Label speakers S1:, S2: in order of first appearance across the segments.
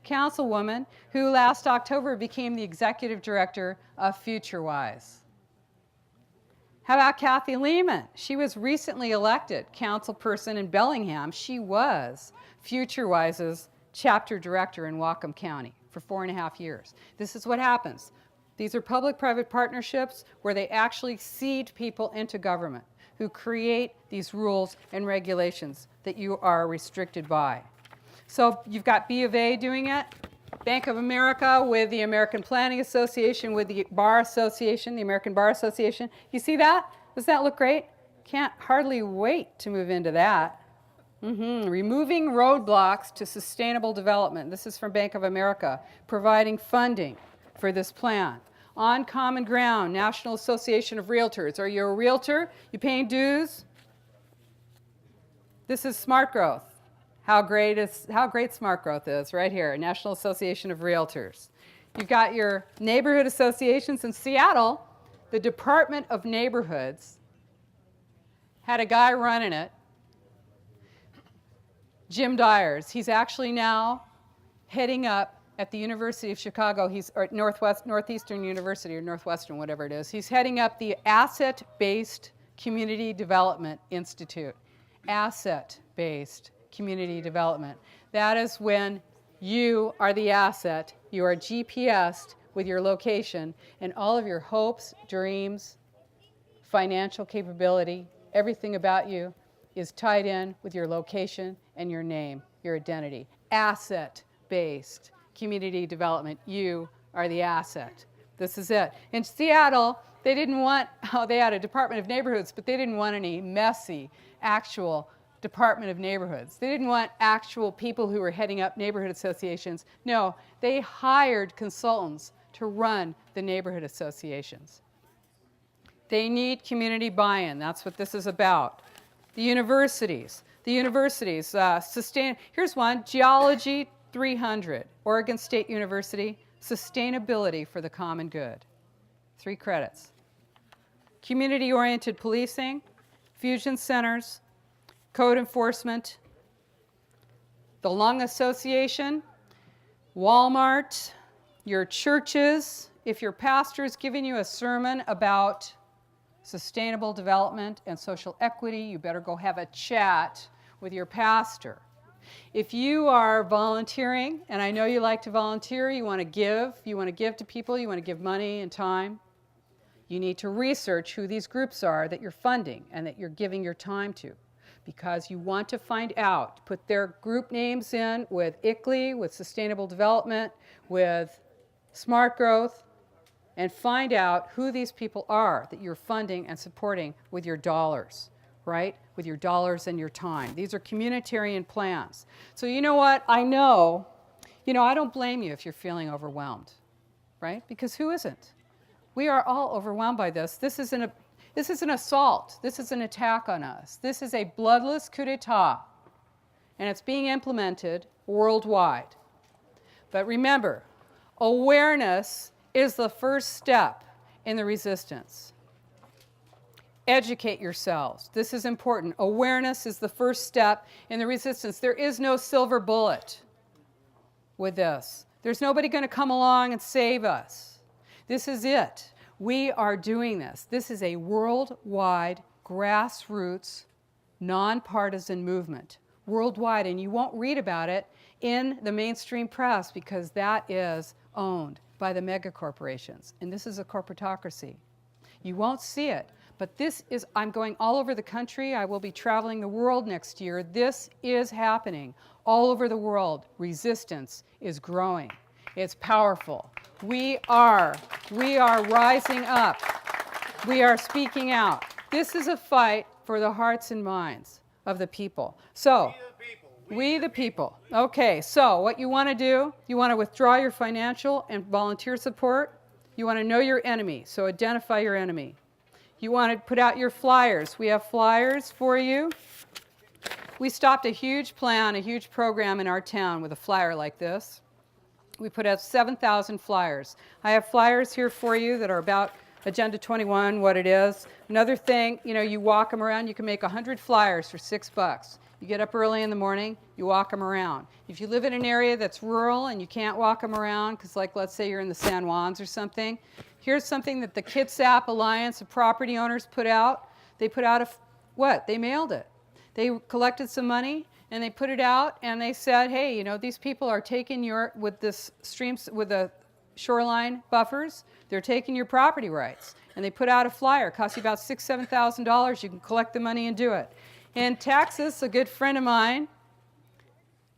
S1: councilwoman who last October became the executive director of FutureWise. How about Kathy Lehman? She was recently elected councilperson in Bellingham. She was FutureWise's chapter director in Whatcom County for 4.5 years. This is what happens. These are public-private partnerships where they actually seed people into government who create these rules and regulations that you are restricted by. So you've got B of A doing it, Bank of America with the American Planning Association, with the Bar Association, the American Bar Association. You see that? Does that look great? Can't hardly wait to move into that. Removing roadblocks to sustainable development. This is from Bank of America, providing funding for this plan. On Common Ground, National Association of Realtors. Are you a realtor? You paying dues? This is smart growth. How great smart growth is right here, National Association of Realtors. You've got your neighborhood associations in Seattle. The Department of Neighborhoods had a guy running it, Jim Dyers. He's actually now heading up at the University of Chicago. He's or Northeastern University or Northwestern, whatever it is. He's heading up the Asset-Based Community Development Institute. Asset-based community development. That is when you are the asset. You are GPSed with your location, and all of your hopes, dreams, financial capability, everything about you is tied in with your location and your name, your identity. Asset-based community development. You are the asset. This is it. In Seattle, they didn't want, they had a Department of Neighborhoods, but they didn't want any messy, actual Department of Neighborhoods. They didn't want actual people who were heading up neighborhood associations. No, they hired consultants to run the neighborhood associations. They need community buy-in. That's what this is about. The universities. Here's one, Geology 300, Oregon State University, Sustainability for the Common Good. 3 credits. Community-oriented policing, fusion centers, code enforcement, the Lung Association, Walmart, your churches. If your pastor is giving you a sermon about sustainable development and social equity, you better go have a chat with your pastor. If you are volunteering, and I know you like to volunteer, you want to give to people, you want to give money and time, you need to research who these groups are that you're funding and that you're giving your time to. Because you want to find out, put their group names in with ICLEI, with Sustainable Development, with Smart Growth, and find out who these people are that you're funding and supporting with your dollars, right? With your dollars and your time. These are communitarian plans. So you know what? I don't blame you if you're feeling overwhelmed, right? Because who isn't? We are all overwhelmed by this. This is an assault. This is an attack on us. This is a bloodless coup d'etat, and it's being implemented worldwide. But remember, awareness is the first step in the resistance. Educate yourselves. This is important. Awareness is the first step in the resistance. There is no silver bullet with this. There's nobody going to come along and save us. This is it. We are doing this. This is a worldwide, grassroots, nonpartisan movement. Worldwide, and you won't read about it in the mainstream press because that is owned by the megacorporations. And this is a corporatocracy. You won't see it, but this is, I'm going all over the country. I will be traveling the world next year. This is happening all over the world. Resistance is growing. It's powerful. We are rising up. We are speaking out. This is a fight for the hearts and minds of the people. So, we the people. Okay, so what you want to do, you want to withdraw your financial and volunteer support. You want to know your enemy, so identify your enemy. You want to put out your flyers. We have flyers for you. We stopped a huge plan, a huge program in our town with a flyer like this. We put out 7,000 flyers. I have flyers here for you that are about Agenda 21, what it is. Another thing, you walk them around, you can make 100 flyers for $6. You get up early in the morning, you walk them around. If you live in an area that's rural and you can't walk them around, because like let's say you're in the San Juans or something, here's something that the Kitsap Alliance of Property Owners put out. They put out what? They mailed it. They collected some money and they put it out and they said, hey, you know, these people are taking with the shoreline buffers, they're taking your property rights. And they put out a flyer. It costs you about $6,000, $7,000. You can collect the money and do it. In Texas, a good friend of mine,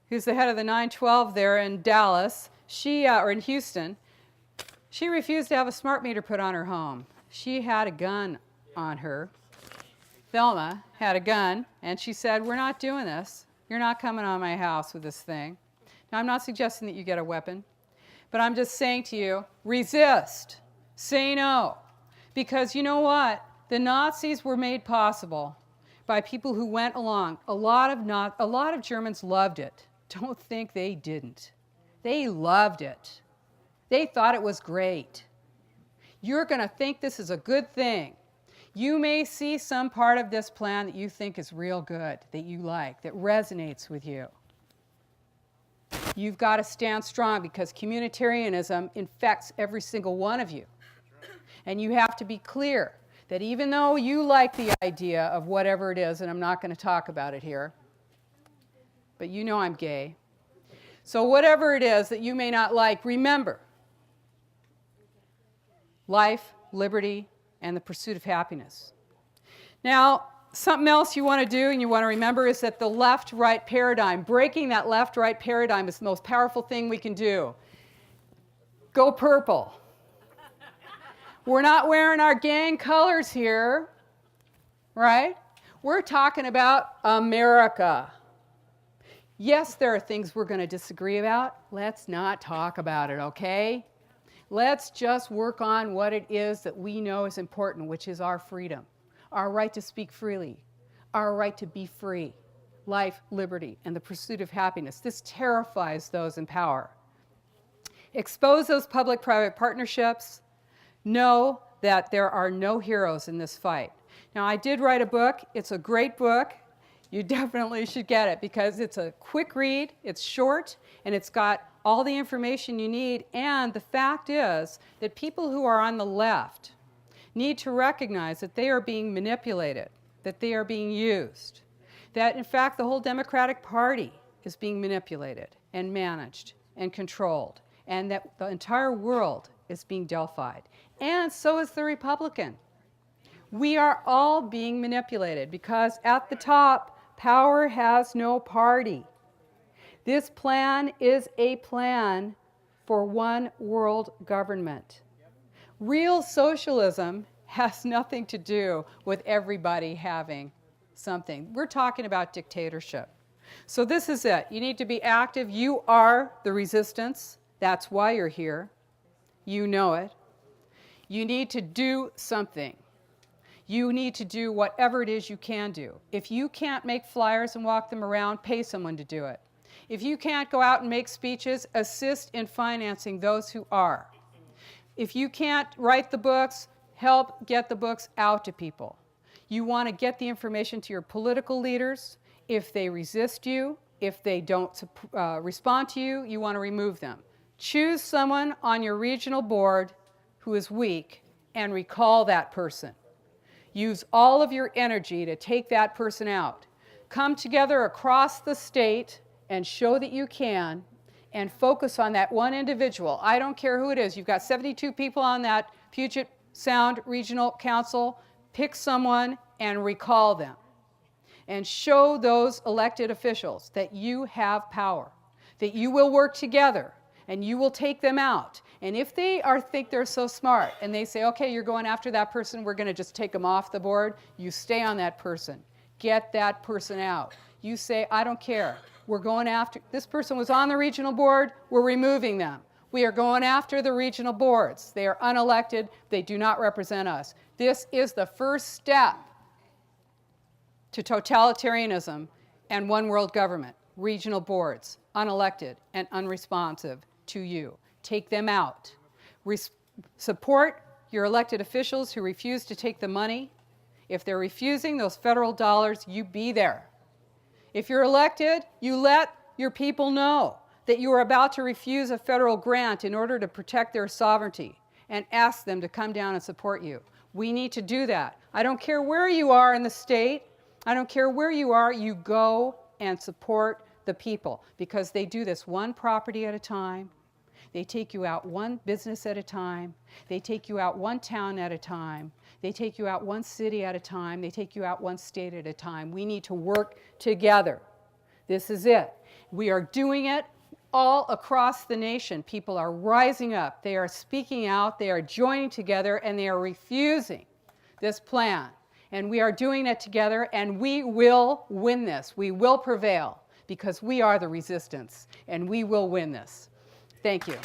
S1: who's the head of the 912 there in Dallas, or in Houston, she refused to have a smart meter put on her home. She had a gun on her. Thelma had a gun, and she said, we're not doing this. You're not coming on my house with this thing. Now, I'm not suggesting that you get a weapon, but I'm just saying to you, resist. Say no. Because you know what? The Nazis were made possible by people who went along. A lot of Germans loved it. Don't think they didn't. They loved it. They thought it was great. You're going to think this is a good thing. You may see some part of this plan that you think is real good, that you like, that resonates with you. You've got to stand strong because communitarianism infects every single one of you. And you have to be clear that even though you like the idea of whatever it is, and I'm not going to talk about it here, but you know I'm gay. So whatever it is that you may not like, remember, life, liberty, and the pursuit of happiness. Now, something else you want to do and you want to remember is that the left-right paradigm, breaking that left-right paradigm is the most powerful thing we can do. Go purple. We're not wearing our gang colors here, right? We're talking about America. Yes, there are things we're going to disagree about. Let's not talk about it, okay? Let's just work on what it is that we know is important, which is our freedom, our right to speak freely, our right to be free, life, liberty, and the pursuit of happiness. This terrifies those in power. Expose those public-private partnerships. Know that there are no heroes in this fight. Now, I did write a book. It's a great book. You definitely should get it because it's a quick read, it's short, and it's got all the information you need. And the fact is that people who are on the left need to recognize that they are being manipulated, that they are being used, that in fact the whole Democratic Party is being manipulated and managed and controlled, and that the entire world is being Delphied. And so is the Republican. We are all being manipulated because at the top, power has no party. This plan is a plan for one world government. Real socialism has nothing to do with everybody having something. We're talking about dictatorship. So this is it. You need to be active. You are the resistance. That's why you're here. You know it. You need to do something. You need to do whatever it is you can do. If you can't make flyers and walk them around, pay someone to do it. If you can't go out and make speeches, assist in financing those who are. If you can't write the books, help get the books out to people. You want to get the information to your political leaders. If they resist you, if they don't respond to you, you want to remove them. Choose someone on your regional board who is weak and recall that person. Use all of your energy to take that person out. Come together across the state and show that you can, and focus on that one individual. I don't care who it is. You've got 72 people on that Puget Sound Regional Council. Pick someone and recall them. And show those elected officials that you have power, that you will work together, and you will take them out. And if they think they're so smart, and they say, okay, you're going after that person, we're going to just take them off the board, you stay on that person. Get that person out. You say, I don't care. We're going after, this person was on the regional board, we're removing them. We are going after the regional boards. They are unelected, they do not represent us. This is the first step to totalitarianism and one world government. Regional boards, unelected and unresponsive to you. Take them out. Support your elected officials who refuse to take the money. If they're refusing those federal dollars, you be there. If you're elected, you let your people know that you are about to refuse a federal grant in order to protect their sovereignty and ask them to come down and support you. We need to do that. I don't care where you are in the state. I don't care where you are. You go and support the people because they do this one property at a time. They take you out one business at a time. They take you out one town at a time. They take you out one city at a time. They take you out one state at a time. We need to work together. This is it. We are doing it all across the nation. People are rising up. They are speaking out. They are joining together, and they are refusing this plan. And we are doing it together, and we will win this. We will prevail because we are the resistance, and we will win this. Thank you.